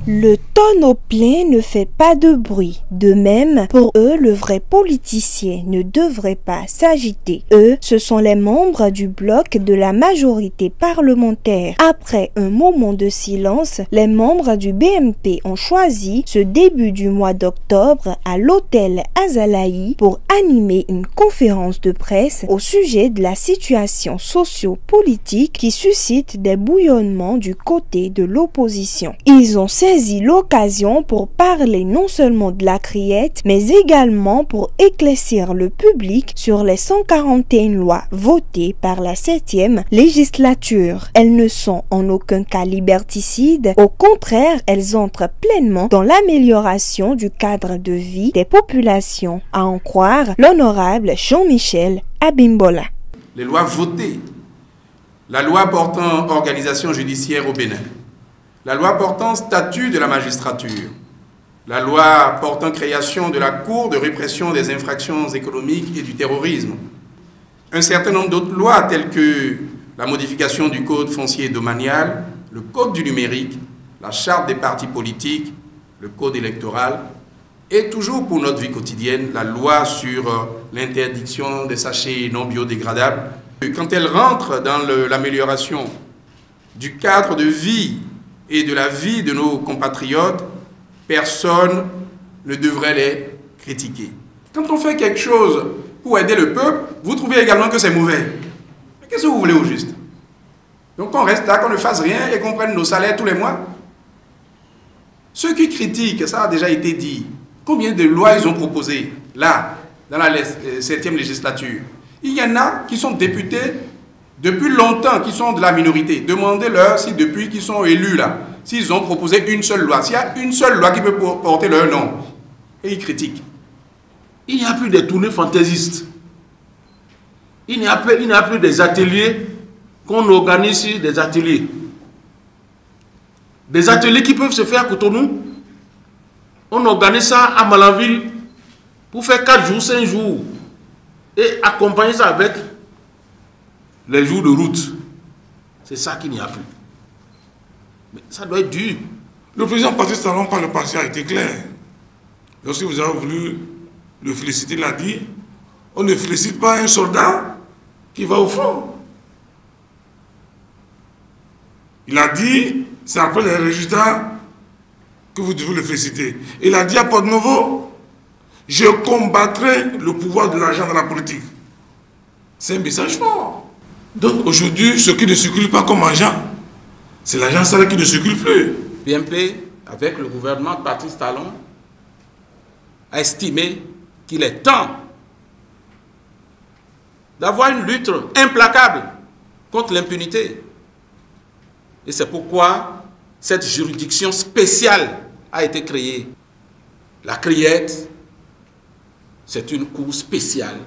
Le tonneau plein ne fait pas de bruit. De même, pour eux, le vrai politicien ne devrait pas s'agiter. Eux, ce sont les membres du bloc de la majorité parlementaire. Après un moment de silence, les membres du BMP ont choisi ce début du mois d'octobre à l'hôtel Azalaï pour animer une conférence de presse au sujet de la situation socio-politique qui suscite des bouillonnements du côté de l'opposition. Ils ont saisi l'occasion pour parler non seulement de la criette, mais également pour éclaircir le public sur les 141 lois votées par la 7e législature. Elles ne sont en aucun cas liberticides, au contraire, elles entrent pleinement dans l'amélioration du cadre de vie des populations, à en croire l'honorable Jean-Michel Abimbola. Les lois votées, la loi portant organisation judiciaire au Bénin, la loi portant statut de la magistrature, la loi portant création de la Cour de répression des infractions économiques et du terrorisme, un certain nombre d'autres lois telles que la modification du code foncier domanial, le code du numérique, la charte des partis politiques, le code électoral et toujours pour notre vie quotidienne, la loi sur l'interdiction des sachets non biodégradables. Quand elle rentre dans l'amélioration du cadre de vie et de la vie de nos compatriotes, personne ne devrait les critiquer. Quand on fait quelque chose pour aider le peuple, vous trouvez également que c'est mauvais. Mais qu'est-ce que vous voulez au juste? Donc qu'on reste là, qu'on ne fasse rien et qu'on prenne nos salaires tous les mois? Ceux qui critiquent, ça a déjà été dit, combien de lois ils ont proposées là, dans la 7e législature? Il y en a qui sont députés depuis longtemps, qui sont de la minorité. Demandez-leur si depuis qu'ils sont élus là, s'ils ont proposé une seule loi. S'il y a une seule loi qui peut porter leur nom, et ils critiquent. Il n'y a plus des tournées fantaisistes. Il n'y a plus des ateliers qu'on organise ici, des ateliers. Des ateliers qui peuvent se faire à Cotonou. On organise ça à Malanville pour faire 4 jours, 5 jours. Et accompagner ça avec les jours de route. C'est ça qu'il n'y a plus. Mais ça doit être dur. Le président Patrice Talon, par le passé, a été clair. Lorsque vous avez voulu le féliciter, il a dit, on ne félicite pas un soldat qui va au front. Il a dit, c'est après les résultats que vous devez le féliciter. Il a dit à Porto Novo, je combattrai le pouvoir de l'argent dans la politique. C'est un message fort. Donc aujourd'hui, ce qui ne circule pas comme argent, c'est l'argent sale qui ne circule plus. BMP, avec le gouvernement de Patrice Talon, a estimé qu'il est temps d'avoir une lutte implacable contre l'impunité. Et c'est pourquoi cette juridiction spéciale a été créée. La criette, c'est une cour spéciale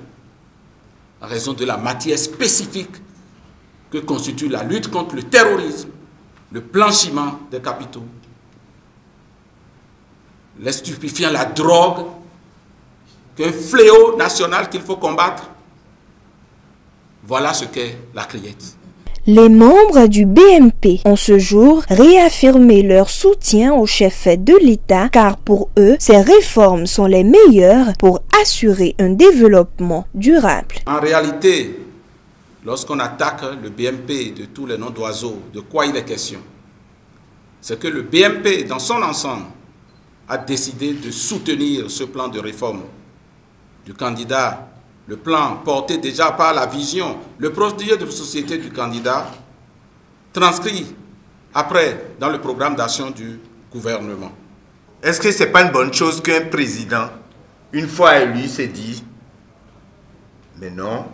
en raison de la matière spécifique que constitue la lutte contre le terrorisme, le blanchiment des capitaux, les stupéfiants, la drogue, qu'un fléau national qu'il faut combattre. Voilà ce qu'est la criette. Les membres du BMP ont ce jour réaffirmé leur soutien au chef de l'État car pour eux, ces réformes sont les meilleures pour assurer un développement durable. En réalité, lorsqu'on attaque le BMP de tous les noms d'oiseaux, de quoi il est question? C'est que le BMP, dans son ensemble, a décidé de soutenir ce plan de réforme du candidat. Le plan porté déjà par la vision, le projet de société du candidat, transcrit après dans le programme d'action du gouvernement. Est-ce que ce n'est pas une bonne chose qu'un président, une fois élu, se dit « Mais non,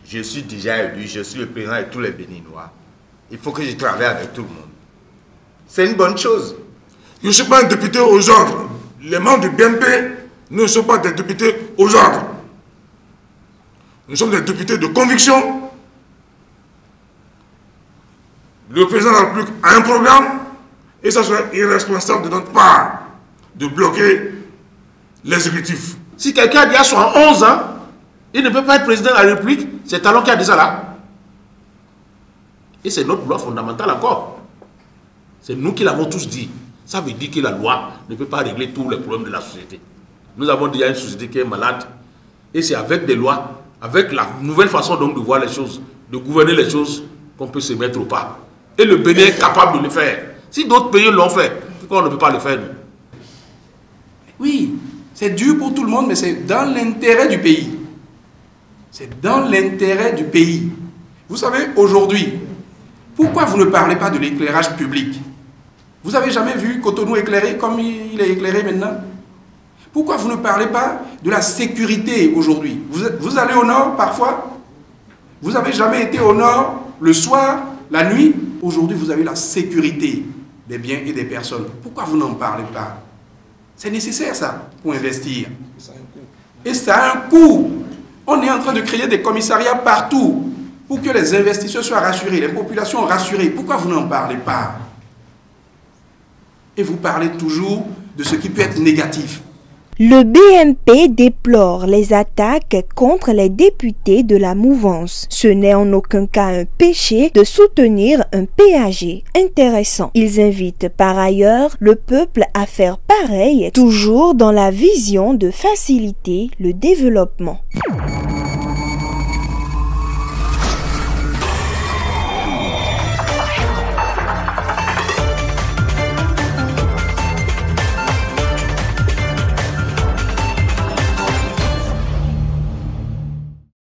je suis déjà élu, je suis le président de tous les Béninois. Il faut que je travaille avec tout le monde. » C'est une bonne chose. Je ne suis pas un député aux ordres. Les membres du BMP ne sont pas des députés aux ordres. Nous sommes des députés de conviction. Le président de la République a un programme Et ça serait irresponsable de notre part de bloquer l'exécutif. Si quelqu'un a déjà 71 ans, il ne peut pas être président de la République, c'est Talon qui a dit ça là. Et c'est notre loi fondamentale encore. C'est nous qui l'avons tous dit. Ça veut dire que la loi ne peut pas régler tous les problèmes de la société. Nous avons déjà une société qui est malade. Et c'est avec des lois, avec la nouvelle façon donc de voir les choses, de gouverner les choses, qu'on peut se mettre au pas. Et le Bénin est capable de le faire. Si d'autres pays l'ont fait, pourquoi on ne peut pas le faire nous? Oui, c'est dur pour tout le monde, mais c'est dans l'intérêt du pays. C'est dans l'intérêt du pays. Vous savez, aujourd'hui, pourquoi vous ne parlez pas de l'éclairage public? Vous avez jamais vu Cotonou éclairé comme il est éclairé maintenant? Pourquoi vous ne parlez pas de la sécurité aujourd'hui? Vous allez au nord parfois? Vous n'avez jamais été au nord le soir, la nuit? Aujourd'hui, vous avez la sécurité des biens et des personnes. Pourquoi vous n'en parlez pas? C'est nécessaire ça, pour investir. Et ça a un coût. On est en train de créer des commissariats partout pour que les investisseurs soient rassurés, les populations rassurées. Pourquoi vous n'en parlez pas? Et vous parlez toujours de ce qui peut être négatif. Le BMP déplore les attaques contre les députés de la mouvance. Ce n'est en aucun cas un péché de soutenir un PAG intéressant. Ils invitent par ailleurs le peuple à faire pareil, toujours dans la vision de faciliter le développement.